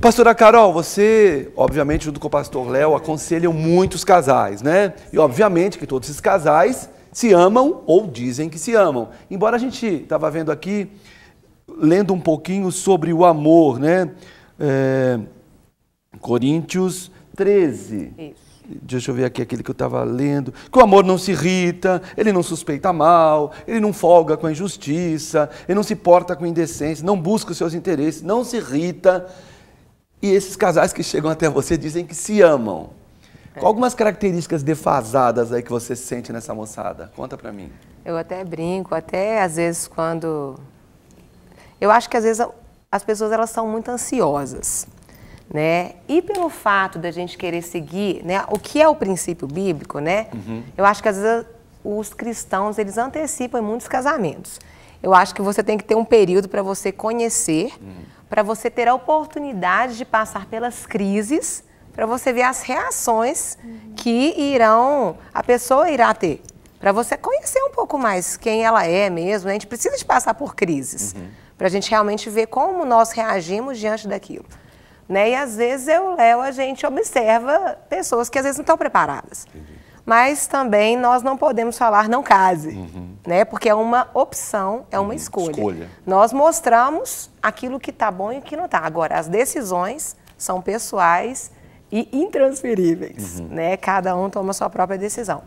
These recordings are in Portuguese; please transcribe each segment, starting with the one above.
Pastora Carol, você, obviamente, junto com o pastor Léo, aconselham muitos casais, né? E, obviamente, que todos esses casais se amam ou dizem que se amam. Embora a gente estava vendo aqui, lendo um pouquinho sobre o amor, né? Coríntios 13. Isso. Deixa eu ver aqui aquele que eu estava lendo. Que o amor não se irrita, ele não suspeita mal, ele não folga com a injustiça, ele não se porta com indecência, não busca os seus interesses, não se irrita. E esses casais que chegam até você dizem que se amam. Qual algumas características defasadas aí que você sente nessa moçada? Conta pra mim. Eu até brinco, até às vezes quando... Eu acho que às vezes as pessoas elas são muito ansiosas, né? E pelo fato da gente querer seguir, né, o que é o princípio bíblico, né? Eu acho que às vezes os cristãos, eles antecipam em muitos casamentos. Eu acho que você tem que ter um período para você conhecer, para você ter a oportunidade de passar pelas crises, para você ver as reações que a pessoa irá ter. Para você conhecer um pouco mais quem ela é mesmo. A gente precisa de passar por crises, para a gente realmente ver como nós reagimos diante daquilo. Né? E às vezes a gente observa pessoas que às vezes não estão preparadas. Mas também nós não podemos falar não case, né? Porque é uma opção, é uma escolha. Nós mostramos aquilo que está bom e o que não está. Agora, as decisões são pessoais e intransferíveis, né? Cada um toma a sua própria decisão.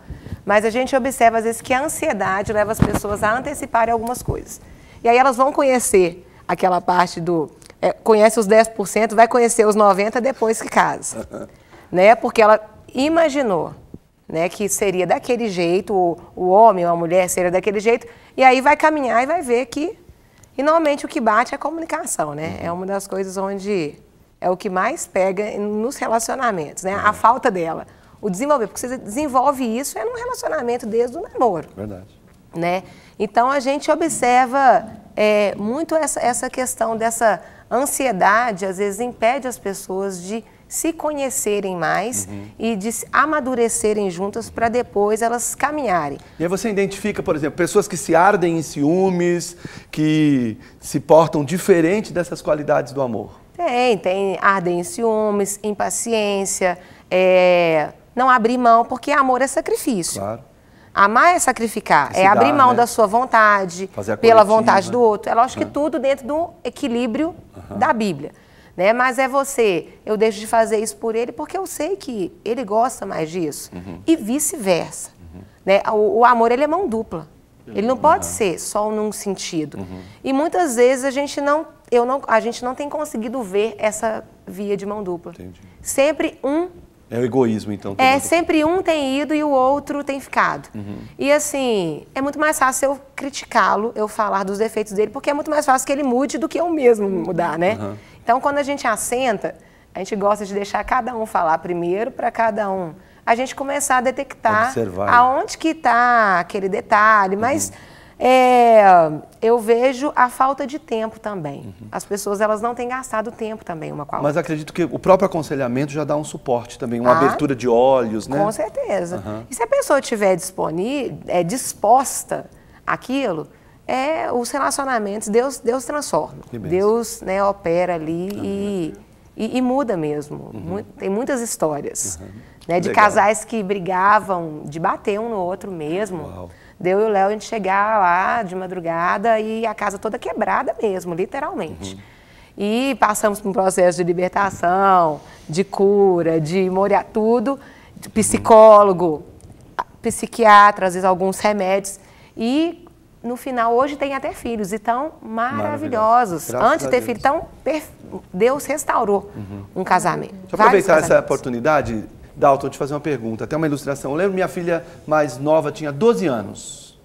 Mas a gente observa, às vezes, que a ansiedade leva as pessoas a anteciparem algumas coisas. E aí elas vão conhecer aquela parte do... conhece os 10%, vai conhecer os 90% depois que casa. Né? Porque ela imaginou, né, que seria daquele jeito, o homem ou a mulher seria daquele jeito, e aí vai caminhar e vai ver que... E normalmente o que bate é a comunicação, né? É uma das coisas onde é o que mais pega nos relacionamentos, né? A falta dela. O desenvolver, porque você desenvolve isso num relacionamento desde o namoro. Verdade. Né? Então a gente observa muito essa questão dessa ansiedade, às vezes impede as pessoas de se conhecerem mais e de se amadurecerem juntas para depois elas caminharem. E aí você identifica, por exemplo, pessoas que se ardem em ciúmes, que se portam diferente dessas qualidades do amor. Tem ardem em ciúmes, impaciência, não abrir mão, porque amor é sacrifício. Claro. Amar é sacrificar, abrir mão, né, da sua vontade, pela vontade do outro. É lógico que tudo dentro do equilíbrio da Bíblia. Né? Mas eu deixo de fazer isso por ele porque eu sei que ele gosta mais disso. E vice-versa. Né? O amor, ele é mão dupla. Ele não pode ser só num sentido. E muitas vezes a gente não tem conseguido ver essa via de mão dupla. Entendi. Sempre é o egoísmo, então. Sempre um tem ido e o outro tem ficado. E assim, é muito mais fácil eu criticá-lo, eu falar dos defeitos dele, porque é muito mais fácil que ele mude do que eu mesmo mudar, né? Então, quando a gente assenta, a gente gosta de deixar cada um falar primeiro, para cada um a gente começar a detectar aonde que está aquele detalhe, mas eu vejo a falta de tempo também. As pessoas, elas não têm gastado tempo também uma com a outra. Mas acredito que o próprio aconselhamento já dá um suporte também, uma abertura de olhos, né? Com certeza. E se a pessoa estiver disposta àquilo, os relacionamentos, Deus transforma. Deus, né, opera ali e muda mesmo. Tem muitas histórias, né, de casais que brigavam, de bater um no outro mesmo. Uau. Deu e o Léo, a gente chegar lá de madrugada e a casa toda quebrada mesmo, literalmente. E passamos por um processo de libertação, de cura, de tudo, de psicólogo, psiquiatra, às vezes alguns remédios. E no final, hoje tem até filhos, e tão maravilhosos. Antes de ter filho, então, Deus restaurou um casamento. Deixa eu aproveitar essa oportunidade, Dalton, te fazer uma pergunta, até uma ilustração. Eu lembro minha filha mais nova tinha 12 anos.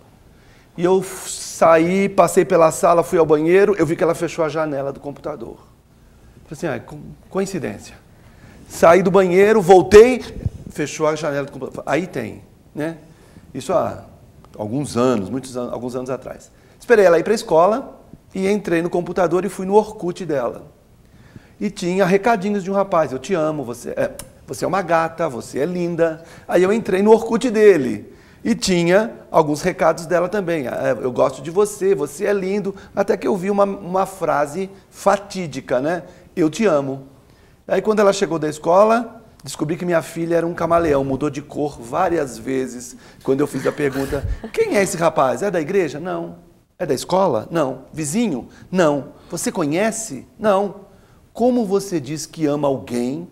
E eu saí, passei pela sala, fui ao banheiro, eu vi que ela fechou a janela do computador. Falei assim, coincidência. Saí do banheiro, voltei, fechou a janela do computador. Aí tem, né? Isso há alguns anos, alguns anos atrás. Esperei ela ir para a escola e entrei no computador e fui no Orkut dela. E tinha recadinhos de um rapaz, eu te amo, você é uma gata, você é linda. Aí eu entrei no Orkut dele e tinha alguns recados dela também. Eu gosto de você, você é lindo. Até que eu vi uma frase fatídica, né? Eu te amo. Aí quando ela chegou da escola, descobri que minha filha era um camaleão, mudou de cor várias vezes. Quando eu fiz a pergunta, quem é esse rapaz? É da igreja? Não. É da escola? Não. Vizinho? Não. Você conhece? Não. Como você diz que ama alguém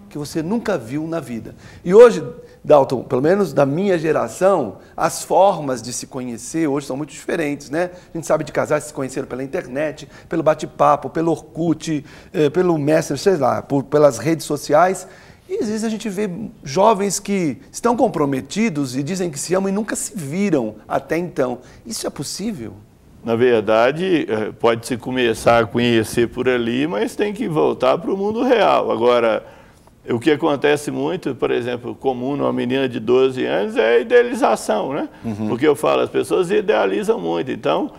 que você nunca viu na vida? E hoje, Dalton, pelo menos da minha geração, as formas de se conhecer hoje são muito diferentes, né? A gente sabe de casais que se conheceram pela internet, pelo bate-papo, pelo Orkut, pelo Messenger, sei lá, pelas redes sociais. E às vezes a gente vê jovens que estão comprometidos e dizem que se amam e nunca se viram até então. Isso é possível? Na verdade, pode-se começar a conhecer por ali, mas tem que voltar para o mundo real. Agora, o que acontece muito, por exemplo, comum numa menina de 12 anos é a idealização, né? Porque eu falo, as pessoas idealizam muito. Então,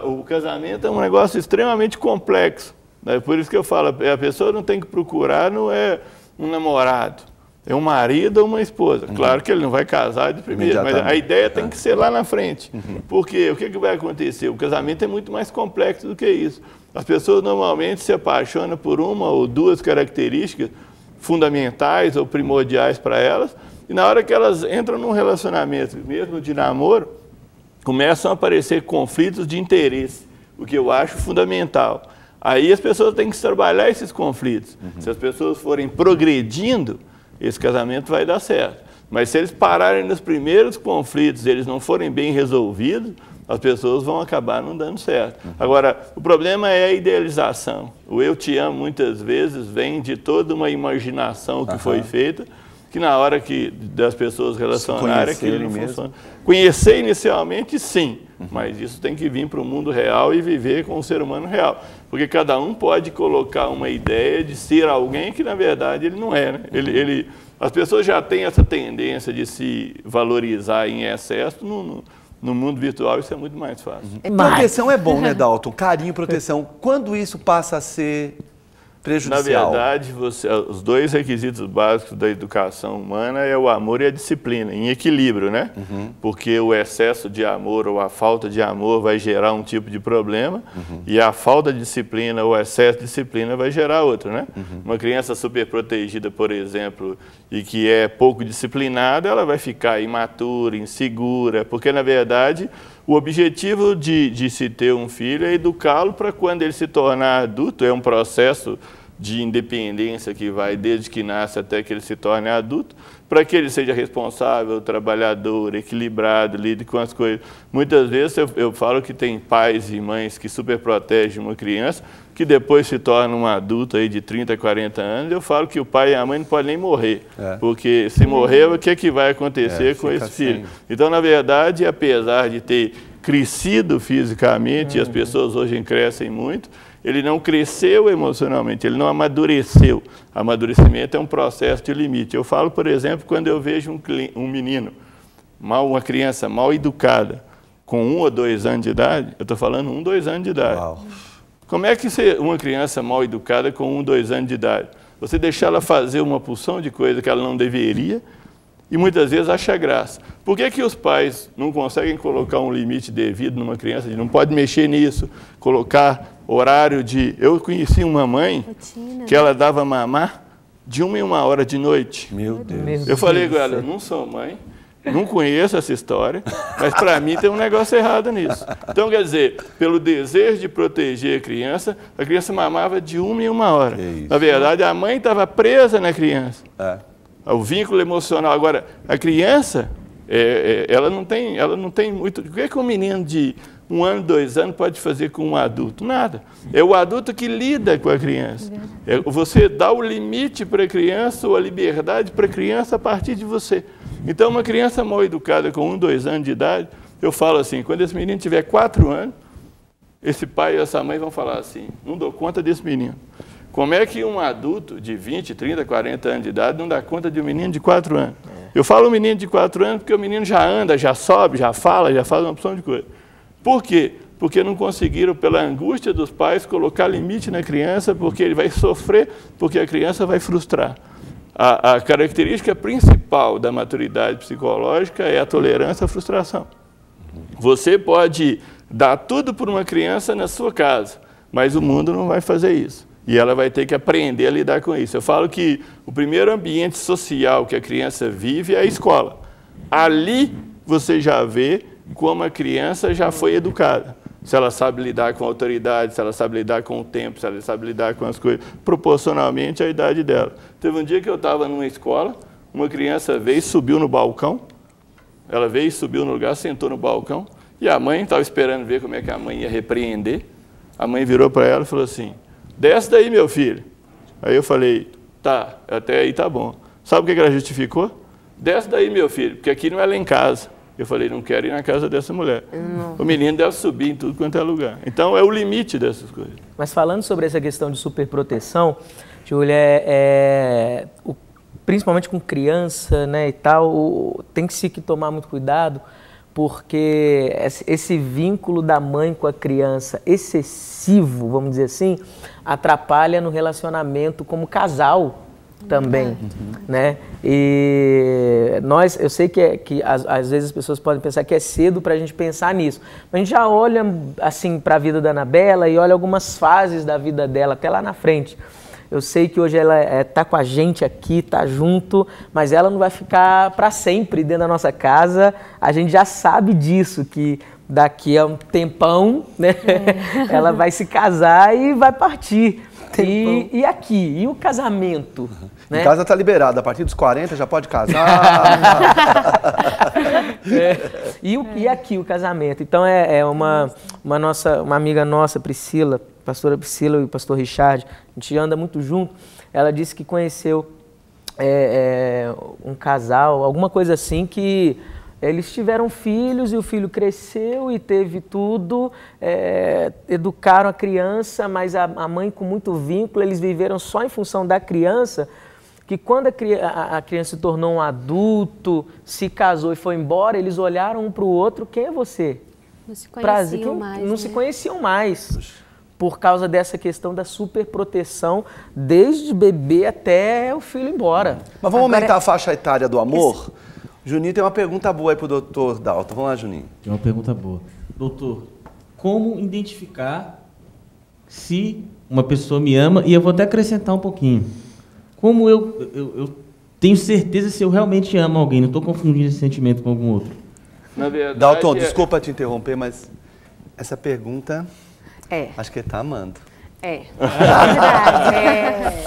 o casamento é um negócio extremamente complexo, né? Por isso que eu falo, a pessoa não tem que procurar, não é um namorado, é um marido ou uma esposa. Claro que ele não vai casar de primeira, mas a ideia tem que ser lá na frente. Porque o que vai acontecer? O casamento é muito mais complexo do que isso. As pessoas normalmente se apaixonam por uma ou duas características fundamentais ou primordiais para elas, e na hora que elas entram num relacionamento, mesmo de namoro, começam a aparecer conflitos de interesse, o que eu acho fundamental. Aí as pessoas têm que trabalhar esses conflitos. Se as pessoas forem progredindo, esse casamento vai dar certo. Mas se eles pararem nos primeiros conflitos, eles não forem bem resolvidos, as pessoas vão acabar não dando certo. Agora, o problema é a idealização. O eu te amo, muitas vezes, vem de toda uma imaginação que foi feita, que na hora que das pessoas relacionarem, aquilo não funciona. Conhecer inicialmente, sim, mas isso tem que vir para o mundo real e viver com o ser humano real. Porque cada um pode colocar uma ideia de ser alguém que, na verdade, ele não é, né? As pessoas já têm essa tendência de se valorizar em excesso. No mundo virtual isso é muito mais fácil. Proteção é bom, né, Dalton? Carinho, proteção. Quando isso passa a ser prejudicial? Na verdade, os dois requisitos básicos da educação humana é o amor e a disciplina, em equilíbrio, né? Porque o excesso de amor ou a falta de amor vai gerar um tipo de problema, e a falta de disciplina ou excesso de disciplina vai gerar outro, né? Uma criança super protegida, por exemplo, e que é pouco disciplinada, ela vai ficar imatura, insegura, porque, na verdade, o objetivo de se ter um filho é educá-lo para quando ele se tornar adulto, é um processo de independência que vai desde que nasce até que ele se torne adulto, para que ele seja responsável, trabalhador, equilibrado, lide com as coisas. Muitas vezes eu falo que tem pais e mães que superprotegem uma criança, que depois se torna um adulto aí de 30, 40 anos, eu falo que o pai e a mãe não podem nem morrer, porque se morrer, o que é que vai acontecer com esse filho? Então, na verdade, apesar de ter crescido fisicamente, e as pessoas hoje crescem muito, ele não cresceu emocionalmente, ele não amadureceu. Amadurecimento é um processo de limite. Eu falo, por exemplo, quando eu vejo um menino, uma criança mal educada, com 1 ou 2 anos de idade, eu estou falando 1, 2 anos de idade. Uau. Como é que uma criança mal educada com 1, 2 anos de idade? Você deixar ela fazer uma porção de coisa que ela não deveria e muitas vezes acha graça. Por que os pais não conseguem colocar um limite devido numa criança? Não pode mexer nisso, colocar horário de... Eu conheci uma mãe que ela dava mamar de 1 em 1 hora de noite. Meu Deus. Eu falei com ela, eu não sou mãe, não conheço essa história, mas para mim tem um negócio errado nisso. Então, quer dizer, pelo desejo de proteger a criança mamava de 1 em 1 hora. Na verdade, a mãe estava presa na criança. O vínculo emocional. Agora, a criança, ela não tem muito... O que é que um menino de 1 ano, 2 anos pode fazer com um adulto? Nada. É o adulto que lida com a criança. Você dá o limite para a criança ou a liberdade para a criança a partir de você. Então, uma criança mal educada com 1, 2 anos de idade, eu falo assim, quando esse menino tiver 4 anos, esse pai e essa mãe vão falar assim, não dou conta desse menino. Como é que um adulto de 20, 30, 40 anos de idade não dá conta de um menino de 4 anos? Eu falo um menino de 4 anos porque o menino já anda, já sobe, já fala, já faz uma opção de coisa. Por quê? Porque não conseguiram, pela angústia dos pais, colocar limite na criança, porque ele vai sofrer, porque a criança vai frustrar. A característica principal da maturidade psicológica é a tolerância à frustração. Você pode dar tudo por uma criança na sua casa, mas o mundo não vai fazer isso. E ela vai ter que aprender a lidar com isso. Eu falo que o primeiro ambiente social que a criança vive é a escola. Ali você já vê como a criança já foi educada. Se ela sabe lidar com a autoridade, se ela sabe lidar com o tempo, se ela sabe lidar com as coisas, proporcionalmente à idade dela. Teve um dia que eu estava numa escola, uma criança veio e subiu no balcão. Ela veio e subiu no lugar, sentou no balcão, e a mãe estava esperando ver como é que a mãe ia repreender. A mãe virou para ela e falou assim, desce daí, meu filho. Aí eu falei, tá, até aí tá bom. Sabe o que ela justificou? Desce daí, meu filho, porque aqui não é lá em casa. Eu falei, não quero ir na casa dessa mulher. O menino deve subir em tudo quanto é lugar. Então, é o limite dessas coisas. Mas falando sobre essa questão de superproteção, Júlia, principalmente com criança, né, e tal, tem que se tomar muito cuidado, porque esse vínculo da mãe com a criança excessivo, vamos dizer assim, atrapalha no relacionamento como casal também, né? E eu sei que às vezes as pessoas podem pensar que é cedo para a gente pensar nisso, mas a gente já olha assim para a vida da Anabela e olha algumas fases da vida dela até lá na frente. Eu sei que hoje ela está com a gente aqui, está junto, mas ela não vai ficar para sempre dentro da nossa casa. A gente já sabe disso, que daqui a um tempão, né, ela vai se casar e vai partir. E aqui? E o casamento? Né? Em casa está liberado, a partir dos 40 já pode casar. E aqui o casamento? Então uma amiga nossa, Priscila, pastora Priscila e o pastor Richard, a gente anda muito junto. Ela disse que conheceu um casal, alguma coisa assim, que eles tiveram filhos e o filho cresceu e teve tudo, educaram a criança, mas a mãe com muito vínculo, eles viveram só em função da criança, que quando a criança se tornou um adulto, se casou e foi embora, eles olharam um para o outro, quem é você? Não se conheciam mais. Não se conheciam mais, por causa dessa questão da superproteção, desde bebê até o filho ir embora. Mas vamos aumentar a faixa etária do amor? Juninho tem uma pergunta boa aí para o doutor Dalton. Vamos lá, Juninho. Tem uma pergunta boa. Doutor, como identificar se uma pessoa me ama? E eu vou até acrescentar um pouquinho. Como eu tenho certeza se eu realmente amo alguém? Não estou confundindo esse sentimento com algum outro. Na verdade, Dalton, desculpa te interromper, mas essa pergunta, acho que ele está amando. É verdade.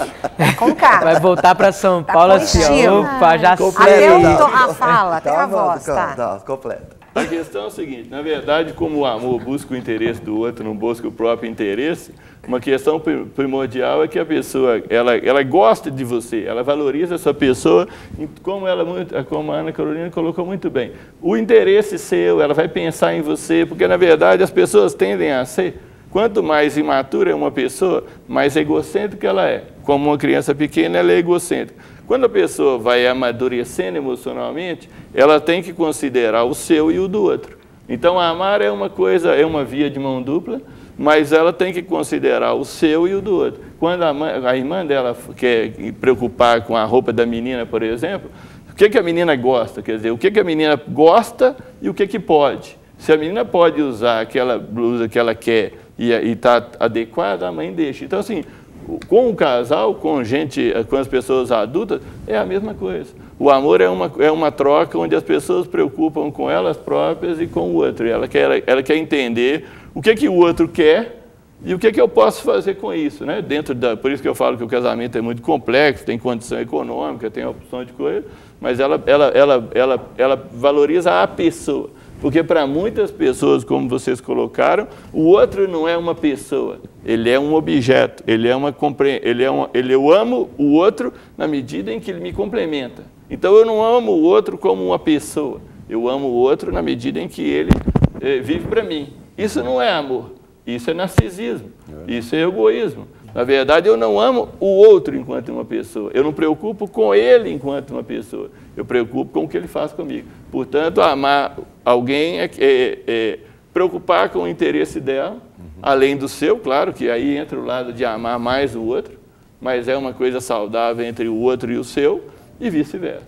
Com cara. Vai voltar para São Paulo assim, opa, já sei. Até a fala, até a voz, tá? Completa. A questão é o seguinte, na verdade, como o amor busca o interesse do outro, não busca o próprio interesse, uma questão primordial é que a pessoa, ela gosta de você, ela valoriza essa pessoa, como a Ana Carolina colocou muito bem. O interesse seu, ela vai pensar em você, porque, na verdade, as pessoas tendem a ser, quanto mais imatura é uma pessoa, mais egocêntrica ela é. Como uma criança pequena, ela é egocêntrica. Quando a pessoa vai amadurecendo emocionalmente, ela tem que considerar o seu e o do outro. Então, amar é uma coisa, é uma via de mão dupla, mas ela tem que considerar o seu e o do outro. Quando a irmã dela quer preocupar com a roupa da menina, por exemplo, o que a menina gosta? Quer dizer, o que a menina gosta e o que pode. Se a menina pode usar aquela blusa que ela quer e está adequada, a mãe deixa. Então, assim, com o casal, com as pessoas adultas, é a mesma coisa. O amor é uma troca onde as pessoas se preocupam com elas próprias e com o outro. Ela quer entender o que o outro quer e o que eu posso fazer com isso, né? Por isso que eu falo que o casamento é muito complexo, tem condição econômica, tem opção de coisa, mas ela valoriza a pessoa. Porque para muitas pessoas, como vocês colocaram, o outro não é uma pessoa, ele é um objeto, eu amo o outro na medida em que ele me complementa. Então eu não amo o outro como uma pessoa, eu amo o outro na medida em que ele vive para mim. Isso não é amor, isso é narcisismo, isso é egoísmo. Na verdade, eu não amo o outro enquanto uma pessoa. Eu não preocupo com ele enquanto uma pessoa. Eu preocupo com o que ele faz comigo. Portanto, amar alguém é preocupar com o interesse dela, além do seu, claro, que aí entra o lado de amar mais o outro, mas é uma coisa saudável entre o outro e o seu, e vice-versa.